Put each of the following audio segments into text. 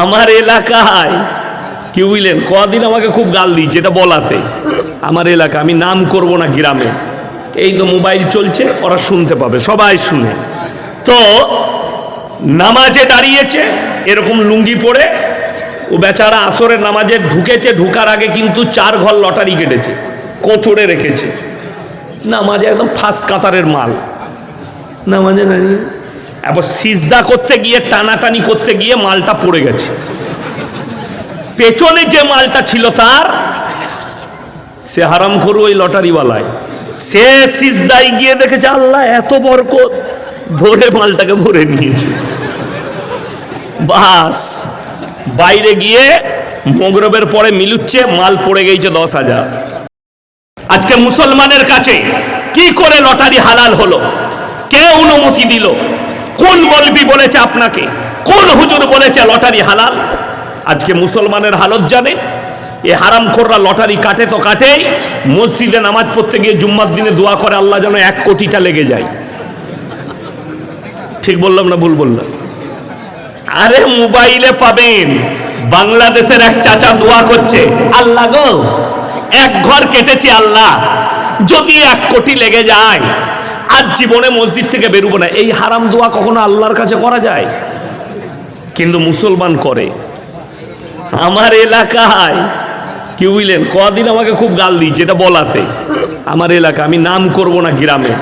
আমার এলাকায় কি বুঝলেন, কদিন আমাকে খুব গাল দিয়েছে এটা বলাতে। আমার এলাকা, আমি নাম করব না গ্রামে, এই তো মোবাইল চলছে, ওরা শুনতে পাবে, সবাই শুনে। তো নামাজে দাঁড়িয়েছে এরকম লুঙ্গি পরে, ও বেচারা আসরের নামাজে ঢুকেছে, ঢুকার আগে কিন্তু 4 ঘর লটারি কেটেছে, কোঁচড়ে রেখেছে। নামাজে একদম ফার্স্ট কাতারের মাল। নামাজে দাঁড়িয়ে এবার সিজদা করতে গিয়ে, টানাটানি করতে গিয়ে মালটা পড়ে গেছে। পেছনে যে মালটা ছিল তার, সে হারাম করু ওই লটারিওয়ালায়, সে সিজদায় গিয়ে দেখেছে আল্লাহ এত বরকত, ধরে মালটাকে ভরে নিয়েছে। বাস বাইরে গিয়ে মগরবের পরে মিলুচ্ছে, মাল পড়ে গেছে 10,000। আজকে মুসলমানের কাছে কি করে লটারি হালাল হলো? কে অনুমতি দিল? কোন মৌলবি বলেছে আপনাকে? কোন হুজুর বলেছে লটারি হালাল? আজকে মুসলমানের হালত জানে। এ হারামখোররা লটারি কাটে তো কাটেই, মসজিদে নামাজ পড়তে গিয়ে জুম্মার দিনে দোয়া করে আল্লাহ যেন 1 কোটিটা লেগে যায়। ঠিক বললাম না ভুল বললাম? আরে মোবাইলে পাবেন, বাংলাদেশের এক চাচা দোয়া করছে, আল্লাহ গো 1 ঘর কেটেছি, আল্লাহ যদি 1 কোটি লেগে যায় আজ জীবনে মসজিদ থেকে বেরোবো না। এই হারাম দোয়া কখনো আল্লাহর কাছে করা যায়? কিন্তু মুসলমান করে। আমার এলাকায় কি বুঝলেন, কদিন আমাকে খুব গাল দিয়েছে এটা বলাতে। আমার এলাকা, আমি নাম করব না গ্রামে,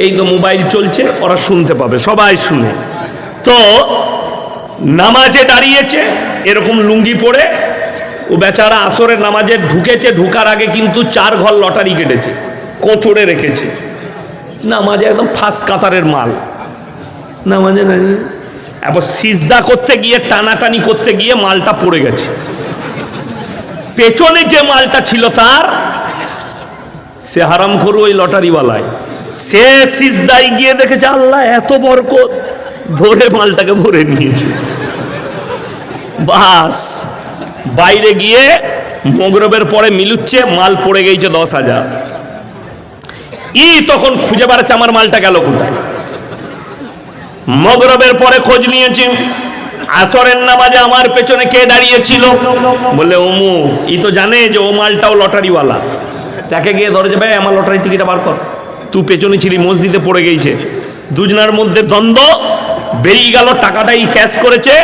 এই তো মোবাইল চলছে, ওরা শুনতে পাবে, সবাই শুনে। তো নামাজে দাঁড়িয়েছে এরকম লুঙ্গি পরে, ও বেচারা আসরের নামাজে ঢুকেছে, ঢুকার আগে কিন্তু 4 ঘর লটারি কেটেছে, কোঁচড়ে রেখেছে। নামাজে একদম ফার্স্ট কাতারের মাল। নামাজে দাঁড়িয়ে এবার সিজদা করতে গিয়ে, টানাটানি করতে গিয়ে মালটা পড়ে গেছে। পেছনে যে মালটা ছিল তার, সে হারাম করু ওই লটারিওয়ালায়, সে সিজদায় গিয়ে দেখেছে আল্লাহ এত বরকত, ধরে মালটাকে ভরে নিয়েছে। বাস বাইরে গিয়ে মগরবের পরে মিলুচ্ছে, মাল পড়ে গেছে 10,000। তখন খুঁজে বেড়াচ্ছে আমার মালটা গেল কোথায়। মগরবের পরে খোঁজ নিয়েছি, আসরের নামাজে আমার পেছনে কে দাঁড়িয়েছিল, বলে অমুক। তো জানে যে ও মালটাও লটারিওয়ালা, তাকে গিয়ে ধরেছে, ভাই আমার লটারি টিকিটটা বার কর, তুই পেছনে ছিলি, মসজিদে পড়ে গেছে। দুজনার মধ্যে দ্বন্দ্ব বেরিয়ে গেল, টাকাটাই ক্যাশ করেছে।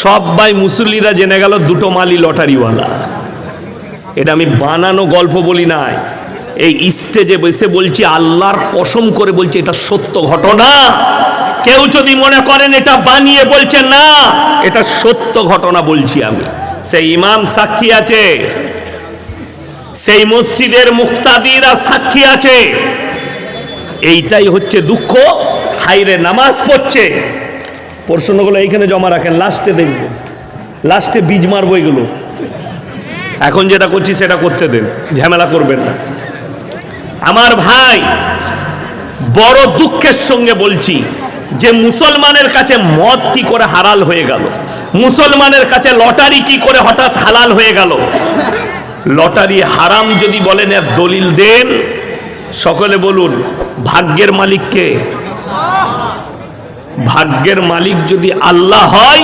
সবাই মুসল্লিরা জেনে গেল দুটো মালই লটারিওয়ালা। এটা আমি বানানো গল্প বলি নাই, এই স্টেজে বসে বলছি, আল্লাহর কসম করে বলছি, এটা সত্য ঘটনা। কেউ যদি মনে করেন এটা বানিয়ে বলছে, না, এটা সত্য ঘটনা বলছি আমি। সেই ইমাম সাক্ষী আছে, সেই মসজিদের মুক্তাদিরা সাক্ষী আছে। এইটাই হচ্ছে দুঃখ। হাইরে নামাজ পড়ছে, প্রশ্নগুলো এইখানে জমা রাখেন, লাস্টে দেখবো, লাস্টে বীজ মারবো এগুলো। এখন যেটা করছি সেটা করতে দেন, ঝামেলা করবেন না। আমার ভাই, বড় দুঃখের সঙ্গে বলছি যে মুসলমানের কাছে মদ কি করে হালাল হয়ে গেল, মুসলমানের কাছে লটারি কি করে হঠাৎ হালাল হয়ে গেল। লটারি হারাম যদি বলেন এর দলিল দেন, সকলে বলুন। ভাগ্যের মালিক কে? ভাগ্যের মালিক যদি আল্লাহ হয়,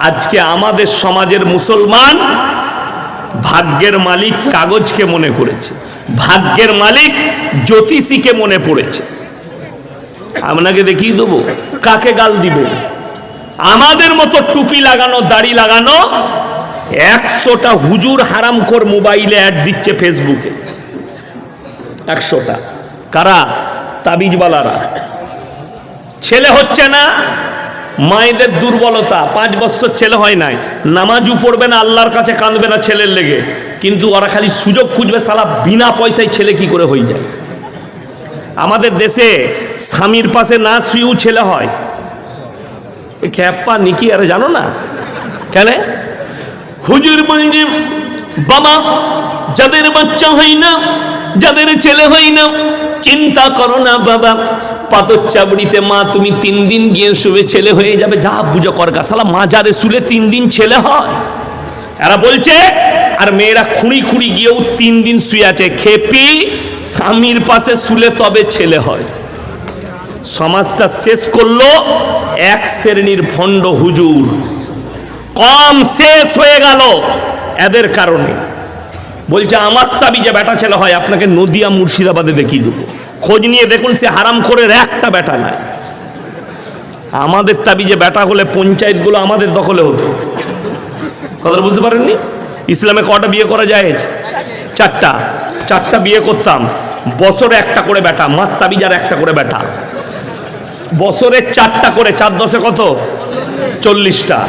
আজকে আমাদের সমাজের মুসলমান ভাগ্যের মালিক কাগজকে মনে করেছে, ভাগ্যের মালিক জ্যোতিষীকে মনে পড়েছে। আপনাকে দেখিয়ে দেবো কাকে গাল দিব। আমাদের মতো টুপি লাগানো, দাড়ি লাগানো 100টা হুজুর হারামখোর মোবাইলে অ্যাড দিচ্ছে ফেসবুকে, 100টা। কারা? তাবিজওয়ালারা। ছেলে হচ্ছে না, মায়েদের দুর্বলতা, 5 বছর ছেলে হয় নাই, নামাজও পড়বে না, আল্লাহর কাছে কাঁদবে না ছেলের লেগে, কিন্তু ওরা খালি সুযোগ খুঁজবে, সালা বিনা পয়সায় ছেলে কি করে হয়ে যায়। আমাদের দেশে স্বামীর পাশে না শুয়েও ছেলে হয়। খ্যাপা নিকি, আরে জানো না কেন? হুজুর বলছে, বাবা যাদের বাচ্চা হয় না, যাদের ছেলে হয় না, চিন্তা করো না বাবা, পাথর চাবড়িতে মা তুমি 3 দিন গিয়ে শুয়ে ছেলে হয়ে যাবে, যা বুঝো করগা। সালা মাজারে শুলে 3 দিন ছেলে হয়, এরা বলছে। আর মেয়েরা খুঁড়ি খুঁড়ি গিয়েও 3 দিন শুয়ে আছে। খেপি, স্বামীর পাশে শুলে তবে ছেলে হয়। সমাজটা শেষ করলো এক শ্রেণীর ভণ্ড হুজুর। কম শেষ হয়ে গেল এদের কারণে। বলছে আমার তাবিজে বেটা ছেলে হয়, আপনাকে নদিয়া মুর্শিদাবাদে দেখিয়ে দেবো, খোঁজ নিয়ে দেখুন সে হারাম করে একটা বেটা নাই। আমাদের তাবিজে বেটা হলে পঞ্চায়েতগুলো আমাদের দখলে হতো। কথা বুঝতে পারেননি? ইসলামে কটা বিয়ে করা যায়? চারটা বিয়ে করতাম, বছরে একটা করে বেটা, মার তাবিজার একটা করে বেটা, বছরে 4টা করে, 4 10 কত? 40টা।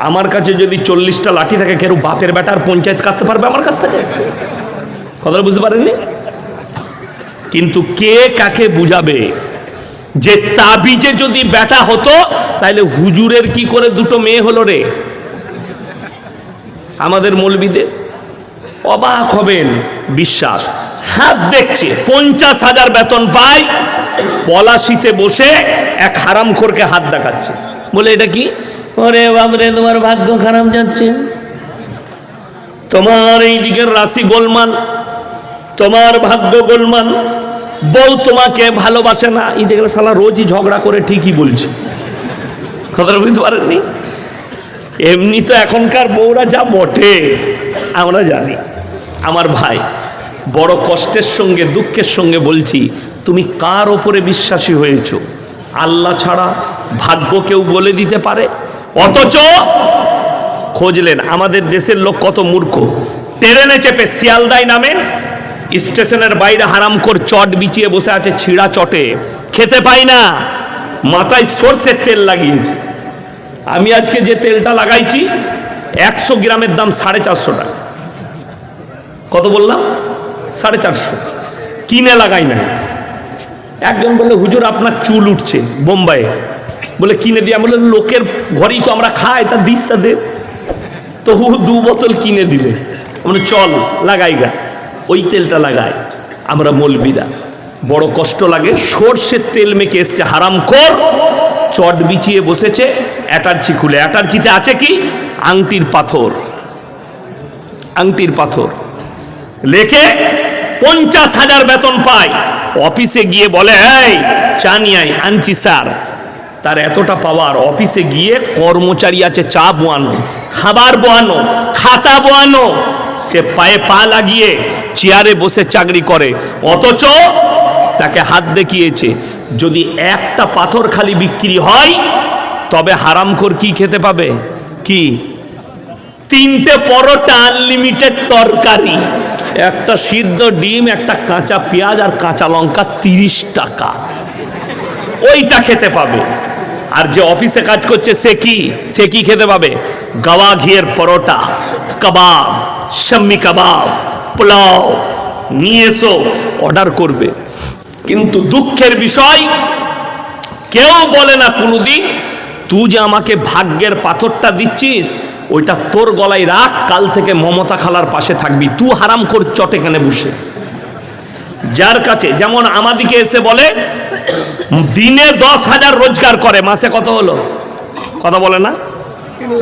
আমার কাছে যদি 40টা লাঠি থাকে, কেউ বাপের বেটার পঞ্চায়েত কাটতে পারবে আমার কাছ থেকে? কথাটা বুঝতে পারেননি? কিন্তু কে কাকে বুঝাবে যে তাবিজে যদি বেটা হতো তাহলে হুজুরের কি করে 2টো মেয়ে হলো রে? আমাদের মৌলবীদের অবাক হবেন, বিশ্বাস হাত দেখছে 50,000 বেতন পায়, পলাশিতে বসে এক হারামখোরকে হাত দেখাচ্ছে, বলে এটা কি? ওরে বাবরে, তোমার ভাগ্য খারাপ যাচ্ছে, তোমার এই দিকের রাশি গোলমাল, তোমার ভাগ্য গোলমাল, বউ তোমাকে ভালোবাসে না। এই দেখলে শালা রোজই ঝগড়া করে ঠিকই বলছে। কথাটা বুঝতে পারেননি? এমনি তো এখনকার বউরা যা বটে আমরা জানি। আমার ভাই, বড় কষ্টের সঙ্গে দুঃখের সঙ্গে বলছি, তুমি কার ওপরে বিশ্বাসী হয়েছ? আল্লাহ ছাড়া ভাগ্য কেউ বলে দিতে পারে? অথচ খোঁজলেন আমাদের দেশের লোক কত মূর্খ। ট্রেনে চেপে শিয়ালদায় নামেন, স্টেশনের বাইরে হারামখোর চট বিছিয়ে বসে আছে, ছিঁড়া চটে, খেতে পাই না, মাথায় সরষের তেল লাগিয়েছে। আমি আজকে যে তেলটা লাগাইছি 100 গ্রামের দাম 450 টাকা। কত বললাম? 450। কিনে লাগাই না। একজন বললে হুজুর আপনার চুল উঠছে বোম্বাইয়ে, বলে কিনে দিয়া, বলে লোকের ঘরেই তো আমরা খাই, তা দিস তা দে। তো 2 বোতল কিনে দিলে, মানে চল লাগাই গা, ওই তেলটা লাগাই। আমরা মৌলবীরা বড় কষ্ট লাগে, সর্ষের তেল মেখে এসছে হারামখোর, চট বিছিয়ে বসেছে, অ্যাটার্চি খুলে, অ্যাটার্চিতে আছে কি? আংটির পাথর, আংটির পাথর লেখে 50,000 বেতন পায়। অফিসে গিয়ে বলে এই চা নিয়ে আয়, আনছি স্যার। তার এতটা পাওয়ার, অফিসে গিয়ে কর্মচারী আছে চা বোয়ানো, খাবার বোয়ানো, খাতা বোয়ানো, সে পায়ে পা লাগিয়ে চেয়ারে বসে চাকরি করে। অথচ তাকে হাত দেখিয়েছে, যদি একটা পাথর খালি বিক্রি হয় তবে হারামখোর কি খেতে পাবে? কি? 3টে পরোটা, আনলিমিটেড তরকারি, একটা সিদ্ধ ডিম, একটা কাঁচা পেঁয়াজ আর কাঁচা লঙ্কা, 30 টাকা, ওইটা খেতে পাবে। আর যে অফিসে কাজ করছে সে কি খেতে পাবে? গাওয়া ঘিয়ের পরোটা, কাবাব, শাম্মি কাবাব, পোলাও নিয়ে এসো, অর্ডার করবে। কিন্তু দুঃখের বিষয়, কেউ বলে না কোনোদিন তুই যে আমাকে ভাগ্যের পাথরটা দিচ্ছিস ওইটা তোর গলায় রাখ, কাল থেকে মমতা খালার পাশে থাকবি, তুই হারামখোর চটে কেনে বসে। যার কাছে যেমন আমাদিকে এসে বলে দিনে 10,000 রোজগার করে, মাসে কত হলো? কথা বলে না?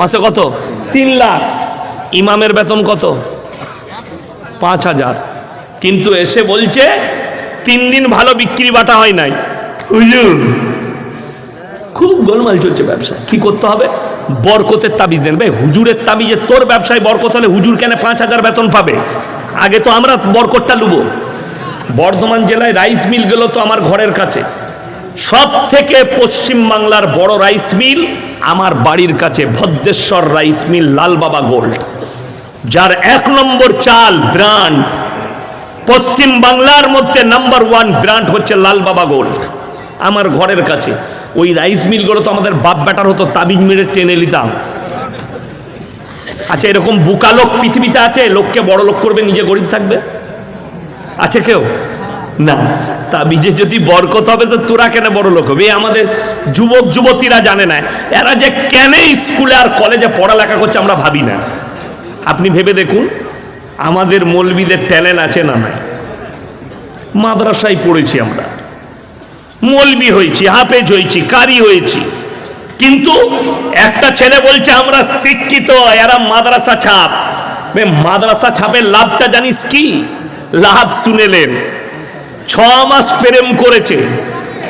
মাসে কত? 3 লাখ। ইমামের বেতন কত? 5,000। কিন্তু এসে বলছে 3 দিন ভালো বিক্রি বাটা হয় নাই। খুব গোলমাল চলছে ব্যবসা। কি করতে হবে? বরকতের তাবিজ দেন। ভাই হুজুরের তাবিজে তোর ব্যবসায় বরকত হলে হুজুর কেন 5,000 বেতন পাবে? আগে তো আমরা বরকতটা লুবো। বর্ধমান জেলায় রাইস মিল গেল তো আমার ঘরের কাছে, সব থেকে পশ্চিম বাংলার বড় রাইস মিল আমার বাড়ির কাছে, ভদ্রেশ্বর রাইস মিল, লাল বাবা গোল্ড, যার 1 নম্বর চাল ব্র্যান্ড, পশ্চিম বাংলার মধ্যে নাম্বার 1 ব্র্যান্ড হচ্ছে লাল বাবা গোল্ড, আমার ঘরের কাছে। ওই রাইস মিলগুলো তো আমাদের বাপ বেটার হতো, তাবিজ মেরে টেনে নিতাম। আচ্ছা, এরকম বোকা লোক পৃথিবীতে আছে? লোককে বড় লোক করবে, নিজে গরিব থাকবে? আছে কেউ? না। তাবিজে যদি বরকত হবে তো তোরা কেন বড় লোক হবে? আমাদের যুবক যুবতীরা জানে না, এরা যে কেন স্কুলে আর কলেজে পড়ালেখা করছে আমরা ভাবি না। আপনি ভেবে দেখুন, আমাদের মৌলবীদের ট্যালেন্ট আছে না নাই? মাদ্রাসায় পড়েছি আমরা, মৌলবী হয়েছি, হাফেজ হয়েছি, কারি হয়েছি, কিন্তু একটা ছেলে বলছে আমরা শিক্ষিত, এরা মাদ্রাসা ছাপ। মাদ্রাসা ছাপের লাভটা জানিস কি? লাভ শুনেলেন, 6 মাস প্রেম করেছে,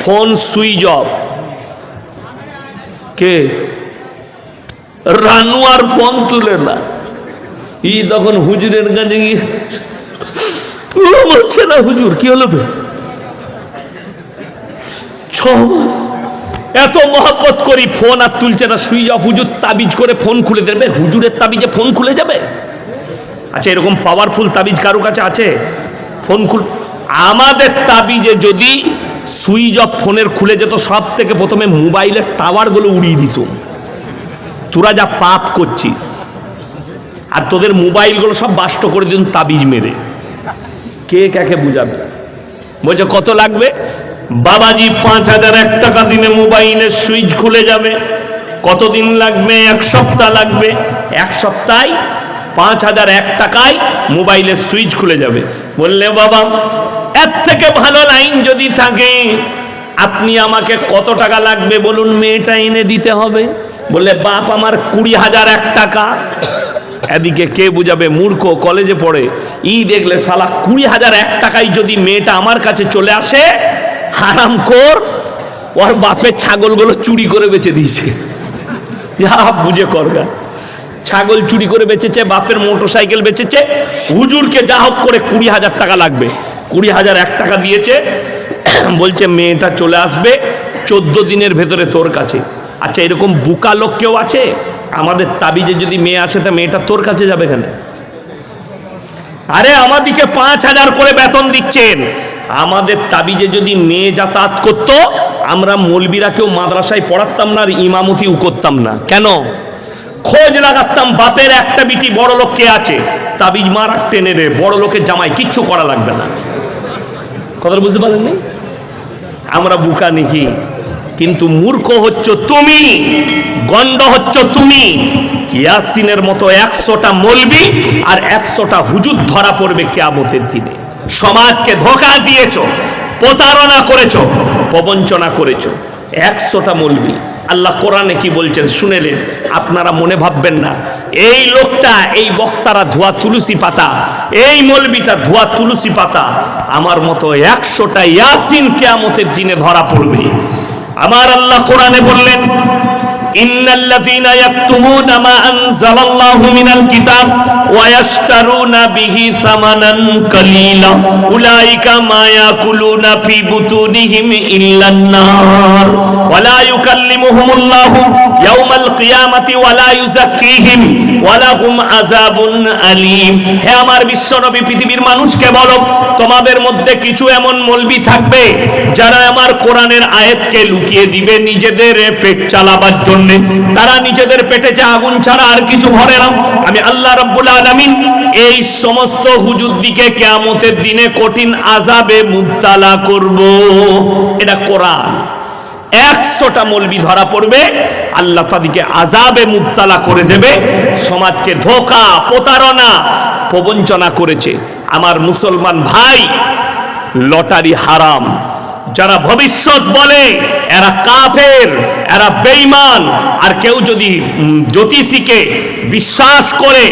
ফোন সুইচ অফ। কে? রানু আর ফোন তুলে না। ই তখন হুজুরের কাছে গিয়ে বলছে না, হুজুর কি হলো? 6 মাস এত মহব্বত করি, ফোন আর তুলছে না, সুইচ অফ। হুজুর তাবিজ করে ফোন খুলে দেবে? হুজুরের তাবিজে ফোন খুলে যাবে? আচ্ছা, এরকম পাওয়ারফুল তাবিজ কারো কাছে আছে? ফোন খুল। আমাদের তাবিজে যদি সুইচ অফ ফোনের খুলে যেত, সব থেকে প্রথমে মোবাইলের টাওয়ারগুলো উড়িয়ে দিত। তোরা যা পাপ করছিস, আর তোদের মোবাইলগুলো সব বাষ্ট করে দিন তাবিজ মেরে। কে কাকে বুঝাবে? বলছে কত লাগবে? বাবাজি 5001 টাকা দিনে মোবাইলের সুইচ খুলে যাবে। কতদিন লাগবে? 1 সপ্তাহ লাগবে। 1 সপ্তাহে 5001 টাকায় মোবাইলের সুইচ খুলে যাবে। বললে বাবা, এর থেকে ভালো লাইন যদি থাকে, আপনি আমাকে কত টাকা লাগবে বলুন, মেয়েটা এনে দিতে হবে। বললে বাপ, আমার 20,001 টাকা। এদিকে কে বুঝাবে? মূর্খ, কলেজে পড়ে। দেখলে শালা 20,001 টাকায় যদি মেয়েটা আমার কাছে চলে আসে, হারামখোর, ওর বাপের ছাগলগুলো চুরি করে বেচে দিয়েছে। যা বুঝে করগা। ছাগল চুরি করে বেচেছে, বাপের মোটরসাইকেল বেচেছে। হুজুরকে যা হোক করে 20,000 টাকা লাগবে। 20,001 টাকা দিয়েছে। বলছে মেয়েটা চলে আসবে 14 দিনের ভেতরে তোর কাছে। আচ্ছা, এরকম বুকা লোক কেউ আছে? আমাদের তাবিজে যদি মেয়ে আসে, তা মেয়েটা তোর কাছে যাবে কেন? আরে আমাদিকে 5,000 করে বেতন দিচ্ছেন। আমাদের তাবিজে যদি মেয়ে যাতায়াত করত, আমরা মৌলবীরা কেউ মাদ্রাসায় পড়াতাম না, আর ইমামতিও করতাম না। কেন? খোঁজ লাগাতাম বাপের একটা বিটি বড় লোক কে আছে, তাবিজ মার আর টেনে রে, বড় লোকের জামাই, কিচ্ছু করা লাগবে না। কথা বুঝতে পারেননি? আমরা বুকা নাকি? কিন্তু মূর্খ হচ্ছ তুমি, গন্ড হচ্ছ তুমি। ইয়াসিনের মতো 100টা মৌলবি আর 100টা হুজুর ধরা পড়বে কিয়ামতের দিনে। সমাজকে ধোঁকা দিয়েছো, প্রতারণা করেছো, প্রবঞ্চনা করেছো। 100টা মৌলবি। আল্লাহ কোরআনে কি বলছেন শুনেলেন? আপনারা মনে ভাববেন না এই লোকটা, এই বক্তারা ধোয়া তুলসী পাতা, এই মৌলবিটা ধোয়া তুলসী পাতা। আমার মতো 100টা ইয়াসিন কিয়ামতের দিনে ধরা পড়বে। আমার আল্লাহ কোরআনে বললেন, ইন্নাল্লাযীনা ইয়াকতুমুনা মা আনজালাল্লাহু মিনাল কিতাব ওয়া ইয়াশতারুনা বিহি সামানান কালীলা উলাইকা মা ইয়াকুলুনা ফি বুতুনিহিম ইল্লান নার ওয়া লা ইউকাল্লিমুহুমুল্লাহু ইয়াওমাল কিয়ামাতি ওয়া লা ইউযাক্কিহিম ওয়া লাহুম আযাবুন আলীম। হে আমার বিশ্বনবী, পৃথিবীর মানুষকে বলো, তোমাদের মধ্যে কিছু এমন মৌলবি থাকবে যারা আমার কোরআনের আয়াতকে লুকিয়ে দিবে নিজেদের পেট চালাবার জন্য। তারা নিজেদের পেটে যে আগুন ছাড়া আর কিছু ভরে না। আমি আল্লাহ রাব্বুল আলামিন এই সমস্ত হুজুরদিকে কিয়ামতের দিনে কঠিন আযাবে মুবতালা করব। এটা কোরআন। 100টা মৌলবি ধরা পড়বে, আল্লাহ তাদেরকে আযাবে মুবতালা করে দেবে। সমাজকে ধোঁকা, প্রতারণা, প্রবঞ্চনা করেছে। আমার মুসলমান ভাই, লটারি হারাম। যারা ভবিষ্যৎ বলে এরা কাফের, এরা বেঈমান। আর কেউ যদি জ্যোতিষীকে বিশ্বাস করে,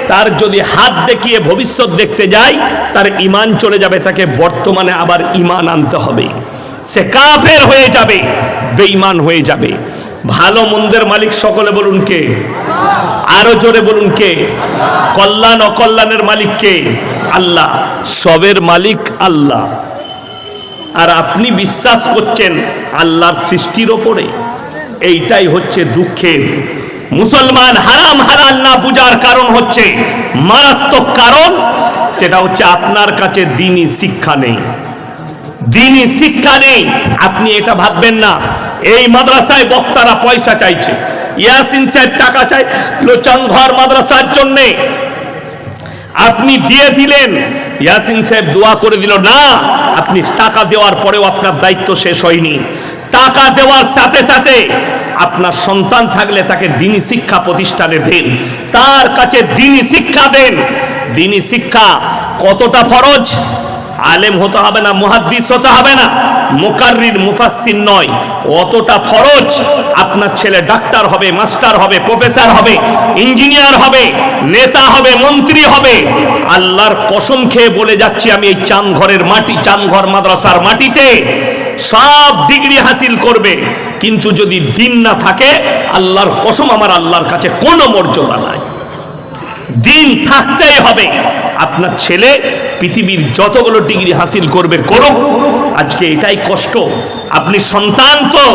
তার যদি হাত দেখিয়ে ভবিষ্যৎ দেখতে যায়, তার ঈমান চলে যাবে। তাকে বর্তমানে আবার ঈমান আনতে হবে। সে কাফের হয়ে যাবে, বেঈমান হয়ে যাবে। ভালো মন্দের মালিক সকলে বলুন কে? আরো জোরে বলুন কে? কল্যাণ অকল্যাণের মালিক কে? আল্লাহ। সবের মালিক আল্লাহ। আর আপনি বিশ্বাস করছেন আল্লাহর সৃষ্টির ওপরে। এইটাই হচ্ছে দুঃখের। মুসলমান হারাম হালাল না বুঝার কারণ হচ্ছে, মারাত্মক কারণ, সেটা হচ্ছে আপনার কাছে দ্বীনি শিক্ষা নেই। দ্বীনি শিক্ষা নেই। আপনি এটা ভাববেন না এই মাদ্রাসায় বক্তারা পয়সা চাইছে, ইয়াসিন সাহেব টাকা চাই লোচানঘর মাদ্রাসার জন্যে, আপনি দিয়ে দিলেন, ইয়াসিন সাহেব দোয়া করে দিল না। আপনি টাকা দেওয়ার পরেও আপনার দায়িত্ব শেষ হয়নি। টাকা দেওয়ার সাথে সাথে আপনার সন্তান থাকলে তাকে দ্বীনি শিক্ষা প্রতিষ্ঠানে দেন, তার কাছে দ্বীনি শিক্ষা দেন। দ্বীনি শিক্ষা কতটা ফরজ? আলেম হতে হবে না, মুহাদ্দিস হতে হবে না, মুকাররির মুফাসসির নয়, অতটা ফরজ। আপনার ছেলে ডাক্তার হবে, মাস্টার হবে, প্রফেসর হবে, ইঞ্জিনিয়ার হবে, নেতা হবে, মন্ত্রী হবে। আল্লাহর কসম খেয়ে বলে যাচ্ছি, আমি এই চাঁদঘরের মাটি, চাঁদঘর মাদ্রাসার মাটিতে সব ডিগ্রি হাসিল করবে, কিন্তু যদি দিন না থাকে, আল্লাহর কসম আমার আল্লাহর কাছে কোনো মর্যাদা নাই। দিন থাকতেই হবে। আপনার ছেলে পৃথিবীর যতগুলো ডিগ্রি হাসিল করবে করুক, আজকে এটাই কষ্ট। আপনি সন্তান তো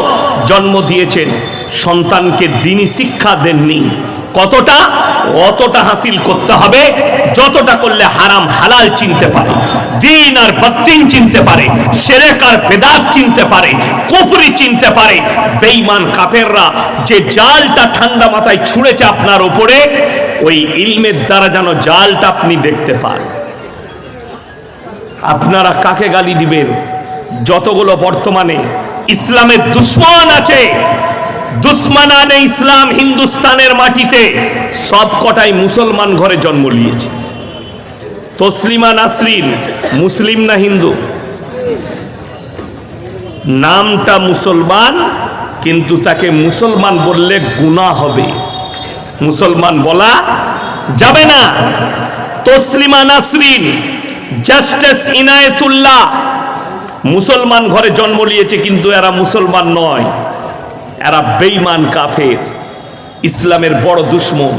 জন্ম দিয়েছেন, সন্তানকে দ্বীনি শিক্ষা দেননি। কতটা? অতটা হাসিল করতে হবে যতটা করলে হারাম হালাল চিনতে পারে, দিন আর বাতিল চিনতে পারে, শিরক আর বিদআত চিনতে পারে, কুফরি চিনতে পারে। বেঈমান কাফেররা যে জালটা ঠান্ডা মাথায় ছুঁড়েছে আপনার উপরে, ওই ইলমের দ্বারা যেন জালটা আপনি দেখতে পান। আপনারা কাকে গালি দিবেন? যতগুলো বর্তমানে ইসলামের দুশ্মন আছে, দুশ্মনানে ইসলাম হিন্দুস্তানের মাটিতে, সব কটাই মুসলমান ঘরে জন্ম নিয়েছে। তসলিমা নাসরিন মুসলিম না হিন্দু? নামটা মুসলমান, কিন্তু তাকে মুসলমান বললে গুনাহ হবে, মুসলমান বলা যাবে না। তসলিমা নাসরিন, জাস্টিস ইনায়েতুল্লাহ মুসলমান ঘরে জন্ম নিয়েছে, কিন্তু এরা মুসলমান নয়, এরা বেঈমান কাফের, ইসলামের বড় দুশ্মন।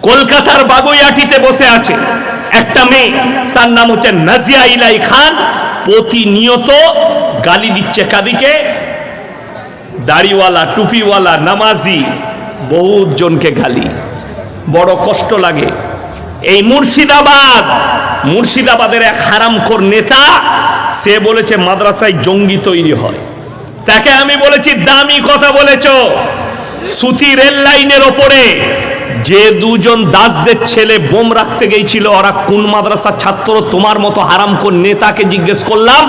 কলকাতার বাগুইয়াটিতে বসে আছে একটা মেয়ে, তার নাম হচ্ছে নাজিয়া ইলাই খান। প্রতিনিয়ত গালি দিচ্ছে কাদিকে? দাড়িওয়ালা, টুপিওয়ালা, নামাজি, বহুত জনকে গালি। বড় কষ্ট লাগে। এই মুর্শিদাবাদের এক হারামখোর নেতা, সে বলেছে মাদ্রাসায় জঙ্গি তৈরি হয়। তাকে আমি বলেছি দামি কথা বলেছ। সুতি রেল লাইনের ওপরে যে দুজন দাসদের ছেলে বোম রাখতে গিয়েছিল, ওরা কোন মাদ্রাসার ছাত্র? তোমার মতো হারামখোর নেতাকে জিজ্ঞেস করলাম,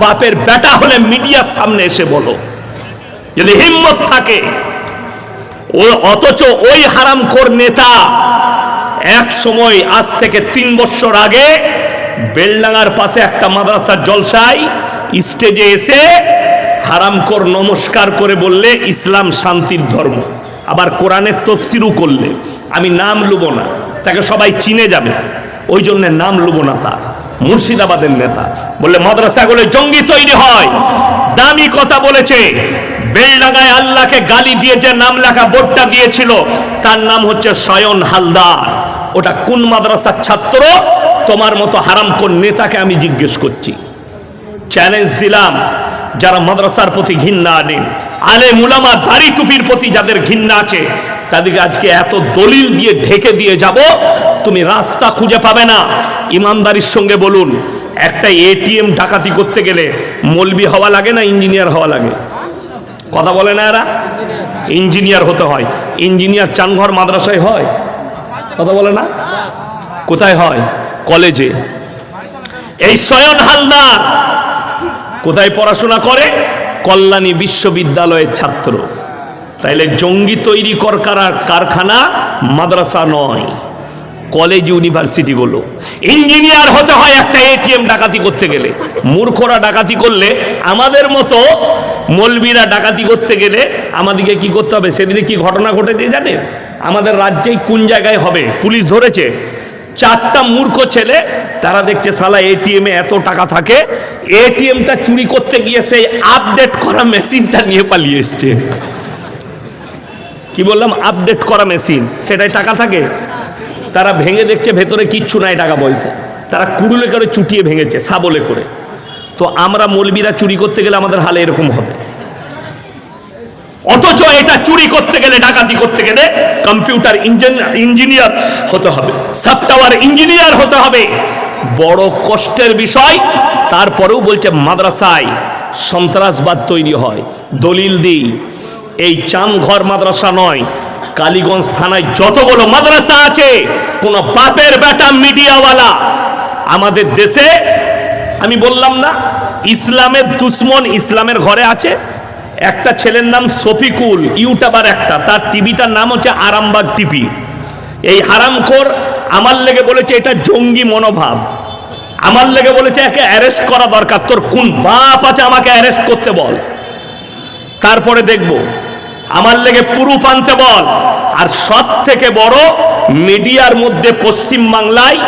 বাপের বেটা হলে মিডিয়ার সামনে এসে বলো যদি হিম্মত থাকে। অথচ ওই হারামখোর নেতা এক সময়, আজ থেকে 3 বছর আগে, বেলডাঙ্গার পাশে একটা মাদ্রাসার জলসায় স্টেজে এসে হারামখোর নমস্কার করে বললে ইসলাম শান্তির ধর্ম, আবার কোরআনের তাফসীরও করলে। আমি নাম লুবো না, তাকে সবাই চিনে যাবে, ওই জন্য নাম লুবো না। তার মুর্শিদাবাদের নেতা বললে মাদ্রাসাগুলো জঙ্গি তৈরি হয়। দামি কথা বলেছে। বেলডাঙ্গায় আল্লাহকে গালি দিয়ে যে নাম লেখা বোর্ডটা দিয়েছিল, তার নাম হচ্ছে সায়ন হালদার। ওটা কোন মাদ্রাসার ছাত্র? তোমার মতো হারামখোর নেতাকে আমি জিজ্ঞেস করছি, চ্যালেঞ্জ দিলাম। যারা মাদ্রাসার প্রতি ঘৃণা আনেন, আলেম উলামা দাড়ি টুপির প্রতি যাদের ঘৃণা আছে, তাদেরকে আজকে এত দলিল দিয়ে ঢেকে দিয়ে যাব, তুমি রাস্তা খুঁজে পাবে না। ইমানদারির সঙ্গে বলুন, একটা এটিএম ডাকাতি করতে গেলে মৌলবি হওয়া লাগে না ইঞ্জিনিয়ার হওয়া লাগে? কথা বলে না এরা? ইঞ্জিনিয়ার হতে হয়। ইঞ্জিনিয়ার চানঘর মাদ্রাসায় হয়? কথা বলে না? কোথায় হয়? কলেজে। এই সৈয়দ হালদার কোথায় পড়াশোনা করে? কল্যাণী বিশ্ববিদ্যালয়ের ছাত্র। তাইলে জঙ্গি তৈরি কারখানা মাদ্রাসা নয়, কলেজ ইউনিভার্সিটিগুলো। ইঞ্জিনিয়ার হতে হয় একটা এটিএম ডাকাতি করতে গেলে। মূর্খরা ডাকাতি করলে, আমাদের মতো মৌলবীরা ডাকাতি করতে গেলে আমাদেরকে কি করতে হবে? সেদিনে কি ঘটনা ঘটেছে জানেন? আমাদের রাজ্যেই কোন জায়গায় হবে, পুলিশ ধরেছে 4টা মূর্খ ছেলে, তারা দেখছে শালা এটিএমে এত টাকা থাকে, এটিএমটা চুরি করতে গিয়ে সেই আপডেট করা মেশিনটা নিয়ে পালিয়ে এসছে। কি বললাম? আপডেট করা মেশিন, সেটাই টাকা থাকে। তারা ভেঙে দেখছে ভেতরে কিচ্ছু নাই টাকা পয়সা, তারা কুড়ুলে করে চুটিয়ে ভেঙেছে, সাবলে করে। তো আমরা মৌলবীরা চুরি করতে গেলে আমাদের হালে এরকম হবে। অথচ এটা চুরি করতে গেলে, ডাকাতি করতে গেলে কম্পিউটার ইঞ্জিনিয়ার হতে হবে, সফটওয়্যার ইঞ্জিনিয়ার হতে হবে। বড় কষ্টের বিষয়। তারপরেও বলছে মাদ্রাসায় সন্ত্রাসবাদ তৈরি হয়। দলিল দিই, এই চামঘর মাদ্রাসা নয়, কালীগঞ্জ থানায় যতগুলো মাদ্রাসা আছে, কোন বাপের বেটা মিডিয়াওয়ালা আমাদের দেশে, আমি বললাম না ইসলামের দুশ্মন ইসলামের ঘরে আছে। একটা ছেলের নাম শফিকুল, ইউটিউবার একটা, তার টিভিটার নাম হচ্ছে আরামবাগ টিভি। এই হারামখোর আমার লেগে বলেছে এটা জঙ্গি মনোভাব, আমার লেগে বলেছে একে অ্যারেস্ট করা দরকার। তোর কোন বাপ আছে আমাকে অ্যারেস্ট করতে বল, তারপরে দেখব। আমার লেগে প্রুফ আনতে বল। আর সব থেকে বড়, মিডিয়ার মধ্যে পশ্চিম বাংলায়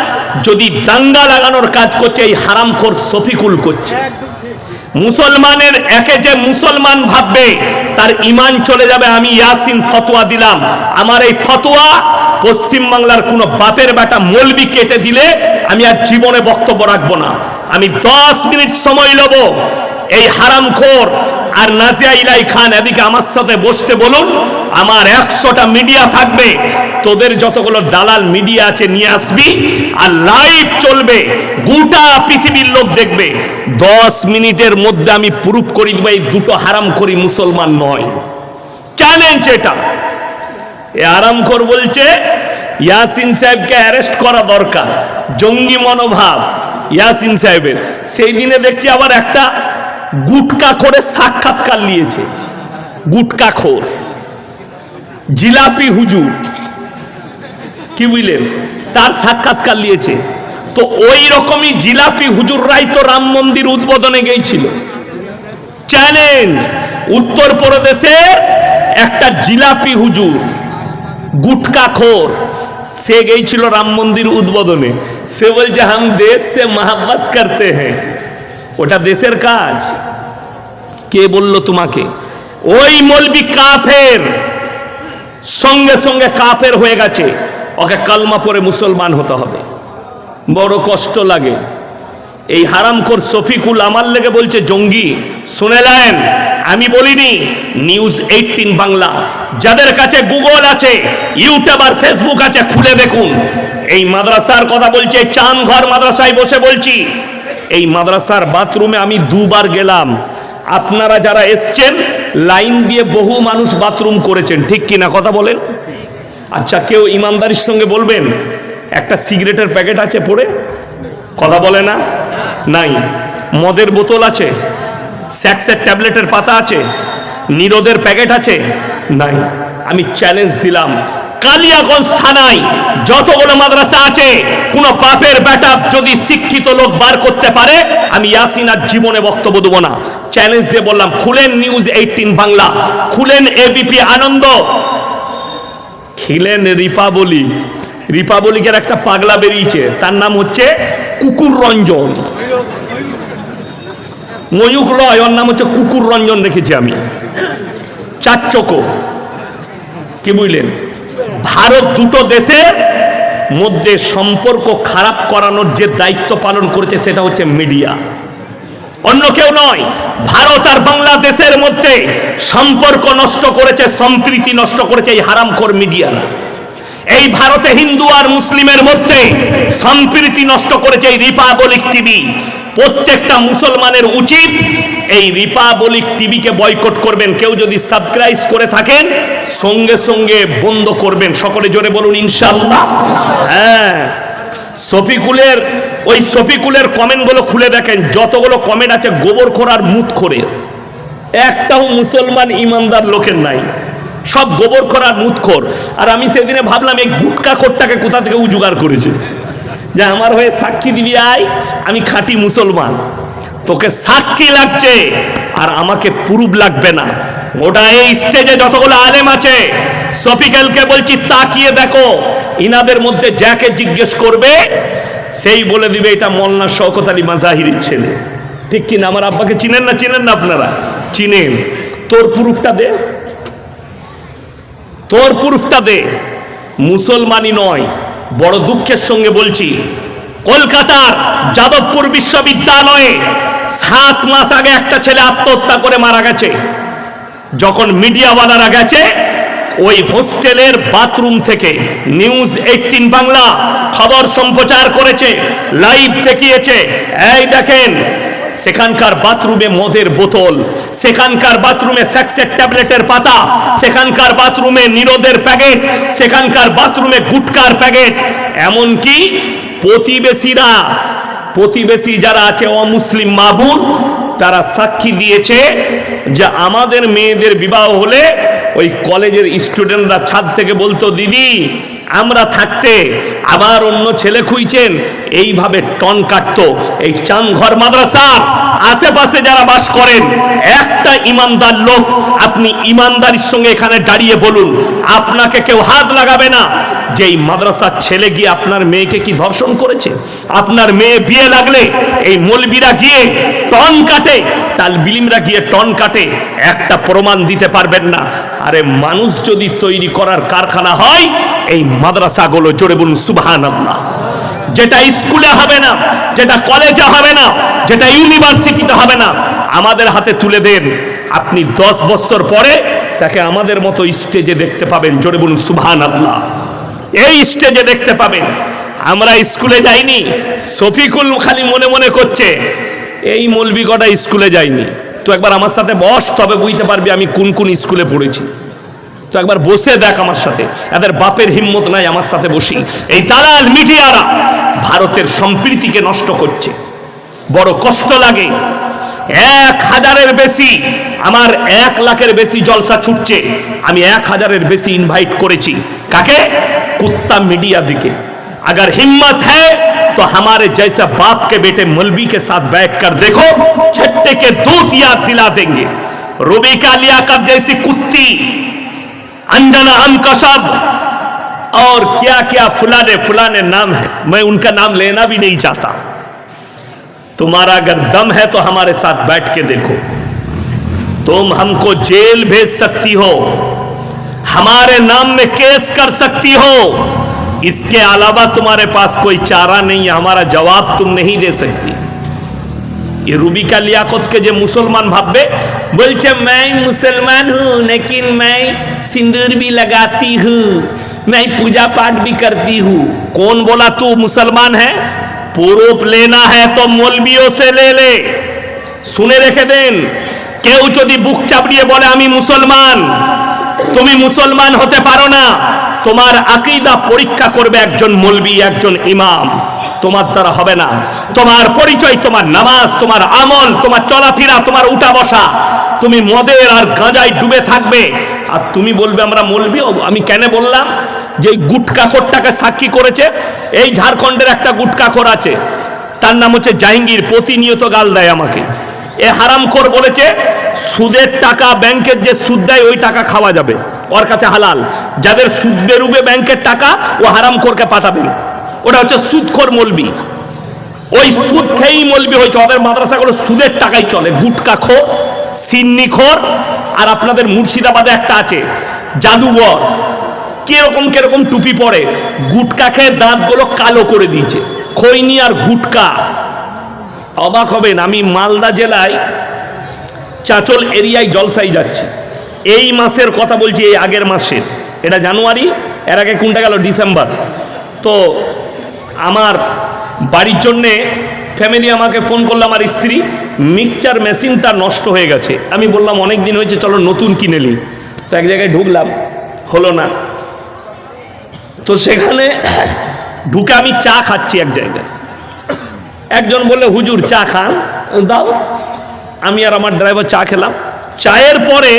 যদি দাঙ্গা লাগানোর কাজ করছে, এই হারামখোর শফিকুল করছে। মুসলমানের একে যে মুসলমান ভাববে তার ঈমান চলে যাবে। আমি ইয়াসিন ফতোয়া দিলাম, আমার এই ফতোয়া পশ্চিমবাংলার কোনো বাপের বেটা মৌলবি কেটে দিলে আমি আর জীবনে বক্তব্য রাখবো না। আমি 10 মিনিট সময় নেব। এই হারামখোর আর নাজিয়া ইলাই খান এদিকে আমার সাথে বসতে বলুন, আমার 100টা মিডিয়া থাকবে, তোদের যতগুলো দালাল মিডিয়া আছে নিয়ে আসবি, আর লাইভ চলবে, গোটা পৃথিবীর লোক দেখবে। 10 মিনিটের মধ্যে আমি প্রুফ করি দেব এই দুটো হারামখোরই মুসলমান নয়। চ্যালেঞ্জ এটা। এই হারামখোর বলছে ইয়াসিন সাহেবকে অ্যারেস্ট করা দরকার, জঙ্গি মনোভাব ইয়াসিন সাহেবের। সেই দিনে দেখছি আবার একটা গুটকা করে সাক্ষাৎকার নিয়েছে, গুটকাখোর জিলাপি হুজুর, কি বুঝলেন, তার সাক্ষাৎকার নিয়েছে। তো ওই রকমই জিলাপি হুজুররাই তো রাম মন্দির উদ্বোধনে গিয়েছিল। চ্যালেঞ্জ, উত্তরপ্রদেশের একটা জিলাপি হুজুর গুটকাখোর, সে গিয়েছিল রাম মন্দির উদ্বোধনে। সে বলছে হাম দেশ সে মোহাব্বত করতে হ্যাঁ। ওটা দেশের কাজ? কে বলল তোমাকে? ওই মৌলবি কাফের, সঙ্গে সঙ্গে কাফের হয়ে গেছে, ওকে কালমা পড়ে মুসলমান হতে হবে। বড় কষ্ট লাগে। এই হারামখোর শফিকুল আমার লেগে বলছে জঙ্গি। শুনেলেন, আমি বলিনি, নিউজ 18 বাংলা, যাদের কাছে গুগল আছে, ইউটিউব আর ফেসবুক আছে, খুলে দেখুন। এই মাদ্রাসার কথা বলছে, চাঁদঘর মাদ্রাসায় বসে বলছি। এই মাদ্রাসার বাথরুমে আমি 2 বার গেলাম। আপনারা যারা এসছেন লাইন দিয়ে বহু মানুষ বাথরুম করেছেন, ঠিক কিনা কথা বলেন? আচ্ছা, কেউ ইমানদারির সঙ্গে বলবেন একটা সিগারেটের প্যাকেট আছে পড়ে? কথা বলে না? নাই। মদের বোতল আছে, স্যাক্সের ট্যাবলেটের পাতা আছে, নিরোদের প্যাকেট আছে? নাই। আমি চ্যালেঞ্জ দিলাম, কালিয়াগঞ্জ থানায় যতগুলো মাদ্রাসা আছে, কোন বাপের বেটা যদি শিক্ষিত লোক বার করতে পারে, আমি ইয়াসিন আর জীবনে বক্তব্য দেবো না। চ্যালেঞ্জ দিয়ে বললাম, খুলেন নিউজ 18 বাংলা, খুলেন এবিপি আনন্দ, খিলেন রিপাবলিক। রিপাবলিকের একটা পাগলা বেরিয়েছে, তার নাম হচ্ছে কুকুর রঞ্জন। ময়ূক লয়, ওর নাম হচ্ছে কুকুর রঞ্জন, রেখেছি আমি। 4 চোখো, কি বুঝলেন? ভারত দুটো দেশের মধ্যে সম্পর্ক খারাপ করানোর যে দায়িত্ব পালন করেছে সেটা হচ্ছে মিডিয়া, অন্য কেউ নয়। ভারত আর বাংলাদেশের মধ্যে সম্পর্ক নষ্ট করেছে, সম্প্রীতি নষ্ট করেছে এই হারামখোর মিডিয়া। এই ভারতে হিন্দু আর মুসলিমের মধ্যে সম্প্রীতি নষ্ট করেছে এই রিপাবলিক টিভি। প্রত্যেকটা মুসলমানের উচিত এই রিপাবলিক টিভিকে বয়কট করবেন। কেউ যদি সাবস্ক্রাইব করে থাকেন সঙ্গে সঙ্গে বন্ধ করবেন। সকলে জোরে বলুন ইনশাআল্লাহ। হ্যাঁ, শফিকুলের ওই শফিকুলের কমেন্টগুলো খুলে দেখেন, যতগুলো কমেন্ট আছে গোবরখোর আর মুতখোরের, একটাও মুসলমান ইমানদার লোকের নাই, সব গোবরখোর আর মুতখোর। আর আমি সেদিনে ভাবলাম এই গুটকাখোরটাকে কোথা থেকে ও জোগাড় করেছে, যে আমার হয়ে সাক্ষী দিবি আয়, আমি খাঁটি মুসলমান। তোকে সাক্ষী লাগছে আর আমাকে প্রুফ লাগবে না। ওটা এই স্টেজে যতগুলো আলেম আছে, শফিকুলকে বলছি তাকিয়ে দেখো, ইনাদের মধ্যে যাকে জিজ্ঞেস করবে সেই বলে দিবে এটা মোল্লা শওকত আলী মাজাহিরির ছেলে, ঠিক কিনা? আমার আব্বাকে চিনেন না? চিনেন না? আপনারা চিনেন। তোর প্রুফটা দে, তোর প্রুফটা দে। মুসলমানই নয়, বড় দুঃখের সঙ্গে বলছি, কলকাতার যাদবপুর বিশ্ববিদ্যালয়ে 7 মাস আগে একটা ছেলে আত্মহত্যা করে মারা গেছে। যখন মিডিয়াওয়ালারা গেছে, ওই হোস্টেলের বাথরুম থেকে নিউজ 18 বাংলা খবর সম্প্রচার করেছে, লাইভ দেখিয়েছে। এই দেখেন, সেখানকার বাথরুমে মদের বোতল, সেখানকার বাথরুমে সেক্সের ট্যাবলেটের পাতা, সেখানকার বাথরুমে নিরোদের প্যাকেট, সেখানকার বাথরুমে গুটকার প্যাকেট। এমনকি প্রতিবেশী যারা আছে অমুসলিম মা বোন, তারা সাক্ষী দিয়েছে যে আমাদের মেয়েদের বিবাহ হলে ওই কলেজের স্টুডেন্টরা ছাদ থেকে বলতো, দিদি আমরা থাকতে আবার অন্য ছেলে খুঁজছেন, এইভাবে টন কাটতো। এই চাঁদঘর মাদ্রাসা আশেপাশে যারা বাস করেন, একটা ইমানদার লোক আপনি ইমানদারির সঙ্গে এখানে দাঁড়িয়ে বলুন, আপনাকে কেউ হাত লাগাবে না যে এই মাদ্রাসার ছেলে গিয়ে আপনার মেয়েকে কি ধর্ষণ করেছে। আপনার মেয়ে বিয়ে লাগলে এই মৌলবীরা গিয়ে টন কাটে, তালবিলিমরা গিয়ে টন কাটে, একটা প্রমাণ দিতে পারবেন না। আরে মানুষ যদি তৈরি করার কারখানা হয়, এই মাদ্রাসাগুলো, জোরে বলুন সুবহানাল্লাহ। যেটা স্কুলে হবে না, যেটা কলেজে হবে না, যেটা ইউনিভার্সিটিতে হবে না, আমাদের হাতে তুলে দেন, আপনি 10 বছর পরে তাকে আমাদের মতো স্টেজে দেখতে পাবেন। জোরে বলুন সুবহানাল্লাহ। এই স্টেজে দেখতে পাবেন। আমরা স্কুলে যাইনি, শফিকুল খালি মনে মনে করছে এই মৌলবি কটা স্কুলে যায়নি। তো একবার আমার সাথে বস, তবে বুঝতে পারবি আমি কোন কোন স্কুলে পড়েছি। তো একবার বসে দেখ আমার সাথে, এদের বাপের হিম্মত নাই আমার সাথে বসি। এই দালাল মিডিয়ারা ভারতের সম্প্রীতিকে নষ্ট করছে, বড় কষ্ট লাগে। 1000-এর বেশি, আমার 1 লাখের বেশি জলসা ছুটছে, আমি 1000-এর বেশি ইনভাইট করেছি। কাকে? कुत्ता मीडिया दिखे। अगर हिम्मत है तो हमारे जैसे बाप के बेटे मौलवी के साथ बैठ कर देखो, छट्टे के दूध याद दिला देंगे। रुबिका लियाकत जैसी कुत्ती, अंजना अनकशब और क्या क्या फुलाने फुलाने नाम है, मैं उनका नाम लेना भी नहीं चाहता। तुम्हारा अगर दम है तो हमारे साथ बैठ के देखो। तुम हमको जेल भेज सकती हो, हमारे नाम में केस कर सकती हो, इसके अलावा तुम्हारे पास कोई चारा नहीं है, हमारा जवाब तुम नहीं दे सकती। ये रुबिका लियाकत के जो मुसलमान भावे बोलचे मैं मुसलमान हूँ लेकिन मैं सिंदूर भी लगाती हूँ, मैं पूजा पाठ भी करती हूँ। कौन बोला तू मुसलमान है? प्रूफ लेना है तो मौलवियों से ले ले। सुने रेखे देन, কেউ যদি বুক চাপড়িয়ে বলে আমি মুসলমান, তুমি মুসলমান হতে পারো না। তোমার আকীদা পরীক্ষা করবে একজন মৌলবি, একজন ইমাম, তোমার দ্বারা হবে না। তোমার পরিচয়, তোমার নামাজ, তোমার আমল, তোমার চলাফেরা, তোমার উঠা বসা, তুমি মদের আর গাঁজায় ডুবে থাকবে আর তুমি বলবে আমরা মৌলবি। আমি কেন বললাম যে গুটকাখোরটাকে সাক্ষী করেছে, এই ঝাড়খণ্ডের একটা গুটকাখোর আছে, তার নাম হচ্ছে জাহাঙ্গীর, প্রতিনিয়ত গাল দেয় আমাকে। এ হারামখোর বলেছে সুদের টাকা, ব্যাংকের যে সুদ দেয় ওই টাকা খাওয়া যাবে, ওর কাছে হালাল। যাদের সুদ বেরুবে ব্যাংকের টাকা, ও হারামখোরকে পাঠাবেন। ওটা হচ্ছে সুদখোর মৌলবি। ওই সুদ খেয়েই মৌলবি হয়েছে। ওদের মাদ্রাসাগুলো সুদের টাকাই চলে। গুটকাখোর, সিন্নিখোর। আর আপনাদের মুর্শিদাবাদে একটা আছে জাদুঘর, কিরকম কিরকম টুপি পরে, গুটকা খেয়ে দাঁতগুলো কালো করে দিয়েছে। খৈনি আর গুটকা, অবাক হবেন, আমি মালদা জেলায় চাঁচল এরিয়ায় জলসাই যাচ্ছি। এই মাসের কথা বলছি, এই আগের মাসের, এটা জানুয়ারি, এর আগে কোনটা গেল ডিসেম্বর। তো আমার বাড়ির জন্যে ফ্যামিলি আমাকে ফোন করলো, আমার স্ত্রী, মিক্সচার মেশিনটা নষ্ট হয়ে গেছে। আমি বললাম অনেক দিন হয়েছে, চলো নতুন কিনে নিই। তো এক জায়গায় ঢুকলাম, হলো না। তো সেখানে ঢুকে আমি চা খাচ্ছি এক জায়গায়। একজন বললে হুজুর চা খান, দাও। আমি আর আমার ড্রাইভার চা খেলাম। চায়ের পরে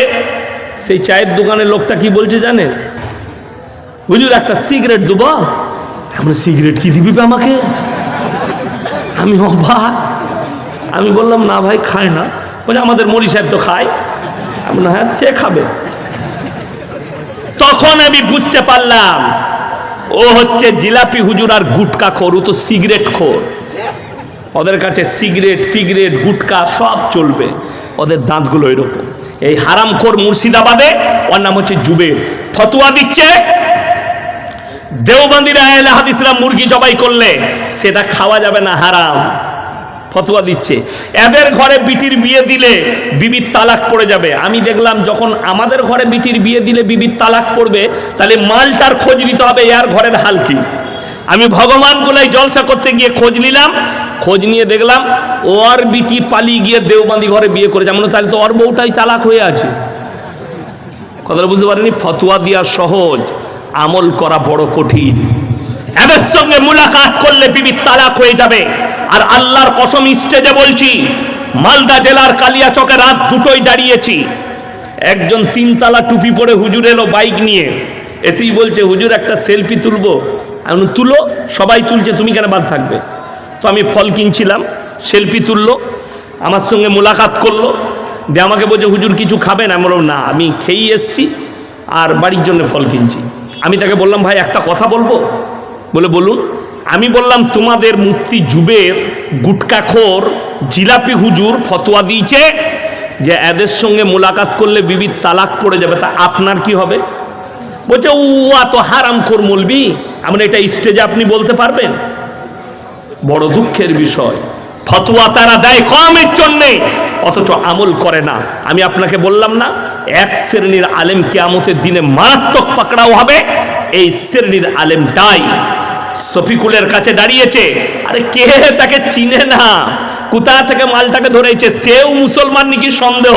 সেই চায়ের দোকানের লোকটা কি বলছে জানেন? হুজুর একটা সিগারেট দেবো। আমরা সিগারেট কি দিবি আমাকে? আমি অবাক। আমি বললাম না ভাই, খায় না। বলে আমাদের মৌলী সাহেব তো খায়। আমি না, হ্যাঁ সে খাবে। তখন আমি বুঝতে পারলাম ও হচ্ছে জিলাপি হুজুর আর গুটকা খোর, ও তো সিগারেট খোর। ওদের কাছে সিগারেট ফিগারেট গুটকা সব চলবে, ওদের দাঁতগুলো এরকম। এই হারামখোর মুর্শিদাবাদে, ওর নাম হচ্ছে জুবের, ফতোয়া দিচ্ছে দেওবন্দিরা আহলে হাদিসরা মুরগি জবাই করলে সেটা খাওয়া যাবে না, হারাম। ফতোয়া দিচ্ছে এদের ঘরে বিটির বিয়ে দিলে বিবির তালাক পড়ে যাবে। আমি দেখলাম যখন আমাদের ঘরে বিটির বিয়ে দিলে বিবির তালাক পড়বে, তাহলে মালটার খোঁজ নিতে হবে এর ঘরের হাল কি। আমি ভগবান গুলাই জলসা করতে গিয়ে খোঁজ নিলাম, খোঁজ নিয়ে দেখলাম ওর বিটি পালিয়ে গিয়ে দেওবন্দি ঘরে বিয়ে করেছে। আমরা তাহলে তো ওর বউটাই তালাক হয়ে আছে। কথাটা বুঝতে পারিনি? ফতোয়া দেওয়া সহজ, আমল করা বড় কঠিন। এদের সঙ্গে মুলাকাত করলে বিবির তালাক হয়ে যাবে। আর আল্লাহর কসম স্টেজে বলছি, মালদা জেলার কালিয়াচকে রাত 2টোয় দাঁড়িয়েছি, একজন 3 তালা টুপি পরে হুজুর এলো বাইক নিয়ে, এসেই বলছে হুজুর একটা সেলফি তুলবো। আমি তুলো, সবাই তুলছে, তুমি কেন বাদ থাকবে? তো আমি ফল কিনছিলাম, সেলফি তুললো, আমার সঙ্গে মোলাকাত করলো, দিয়ে আমাকে বলছে হুজুর কিছু খাবেন? আমি বললাম না, আমি খেয়েই এসছি আর বাড়ির জন্য ফল কিনছি। আমি তাকে বললাম ভাই একটা কথা বলবো? বলে বলুন। আমি বললাম তোমাদের মুফতি জুবের গুটকাখোর জিলাপি হুজুর ফতোয়া দিয়েছে যে এদের সঙ্গে মোলাকাত করলে বিবির তালাক পড়ে যাবে, তা আপনার কি হবে? বলছে ও তো হারামখোর মৌলবি, এমন এটা স্টেজে আপনি বলতে পারবেন? বড় দুঃখের বিষয়, ফতোয়া তারা দেয় কমের জন্যে, অথচ আমল করে না। আমি আপনাকে বললাম না, এক শ্রেণীর আলেম কিয়ামতের দিনে মারাত্মক পাকড়াও হবে। এই শ্রেণীর আলেমটাই শফিকুলের কাছে দাঁড়িয়েছে, আরে কে তাকে চিনে না, কোথা থেকে মালটাকে ধরেছে, সেও মুসলমান নাকি সন্দেহ,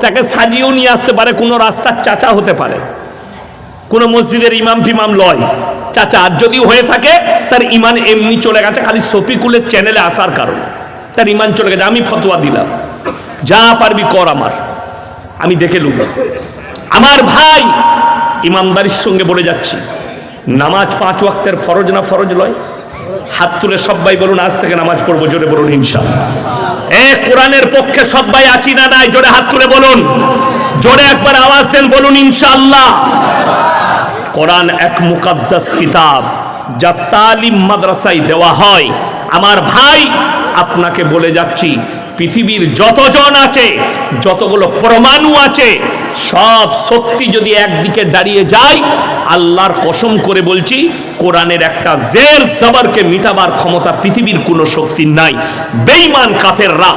তাকে সাজিয়েও নিয়ে আসতে পারে, কোনো রাস্তার চাচা হতে পারে, কোন মসজিদের ইমাম টিমাম লয়, চাচা। আর যদি হয়ে থাকে তার ইমান এমনি চলে গেছে, খালি শফিকুলের চ্যানেলে আসার কারণে তার ইমান চলে গেছে। আমি ফতোয়া দিলাম, যা পারবি কর, আমি দেখে লুব। আমার ভাই, ইমানদারির সঙ্গে বলে যাচ্ছি, নামাজ 5 ওয়াক্তের ফরজ না ফরজ লয়? হাত তুলে সবাই বলুন আজ থেকে নামাজ পড়বো, জোরে বলুন ইনশাআল্লাহ। কোরআনের পক্ষে সবাই আছি না নাই? জোরে হাত তুলে বলুন, জোরে একবার আওয়াজ দেন, বলুন ইনশাআল্লাহ। কোরআন এক মুকাদ্দাস কিতাব, যা তালিম মাদ্রাসায় দেওয়া হয়। আমার ভাই, আপনাকে বলে যাচ্ছি, পৃথিবীর যতজন আছে, যতগুলো পরমাণু আছে, সব শক্তি যদি একদিকে দাঁড়িয়ে যায়, আল্লাহর কসম করে বলছি, কোরআনের একটা জের জবরকে মিটাবার ক্ষমতা পৃথিবীর কোনো শক্তির নাই। বেঈমান কাফেররা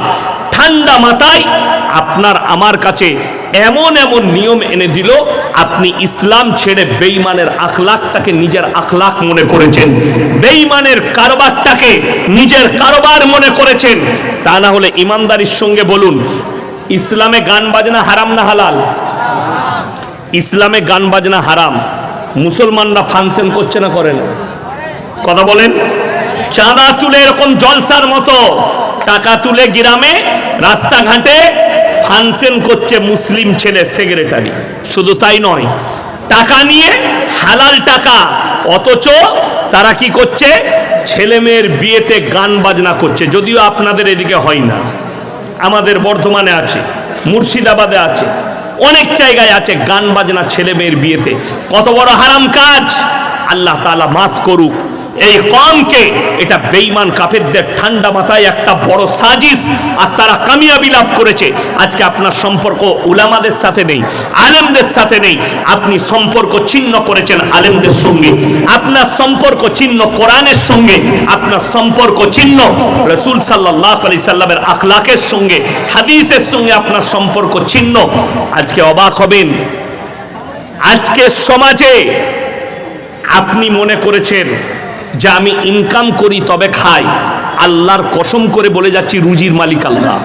ঠান্ডা মাথায় আপনার আমার কাছে এমন এমন নিয়ম এনে দিল, আপনি ইসলাম ছেড়ে বেঈমানের আখলাকটাকে নিজের আখলাক মনে করেছেন, বেঈমানের কারবারটাকে নিজের কারবার মনে করেছেন। তা না হলে ইমানদারির সঙ্গে বলুন, ইসলামে গান বাজনা হারাম না হালাল? ইসলামে গান বাজনা হারাম। মুসলমানরা ফাংশন করছে না করে না? কথা বলেন। চাঁদা তুলে এরকম জলসার মতো টাকা তুলে গ্রামে রাস্তাঘাটে ফাংশন করছে মুসলিম ছেলে সেক্রেটারি। শুধু তাই নয়, টাকা নিয়ে, হালাল টাকা, অথচ তারা কি করছে? ছেলে মেয়ের বিয়েতে গান বাজনা করছে। যদিও আপনাদের এদিকে হয় না, আমাদের বর্ধমানে আছে, মুর্শিদাবাদে আছে, অনেক জায়গায় আছে গান বাজনা ছেলে মেয়ের বিয়েতে। কত বড় হারাম কাজ! আল্লাহ তাআলা মাফ করুক এই কওমকে। এটা বেঈমান কাফেরদের ঠান্ডা মাথায় একটা বড় সাজিশ, আর তারা কামিয়াবি লাভ করেছে। আজকে আপনার সম্পর্ক উলামাদের সাথে নেই, আলেমদের সাথে নেই, আপনি সম্পর্ক ছিন্ন করেছেন আলেমদের সঙ্গে, আপনার সম্পর্ক ছিন্ন কোরআনের সঙ্গে, আপনার সম্পর্ক ছিন্ন রাসূল সাল্লাল্লাহু আলাইহি সাল্লামের আখলাকের সঙ্গে, হাদিসের সঙ্গে আপনার সম্পর্ক ছিন্ন। আজকে অবাক হবেন, আজকে সমাজে আপনি মনে করেছেন যে আমি ইনকাম করি তবে খাই। আল্লাহর কসম করে বলে যাচ্ছি, রুজির মালিক আল্লাহ।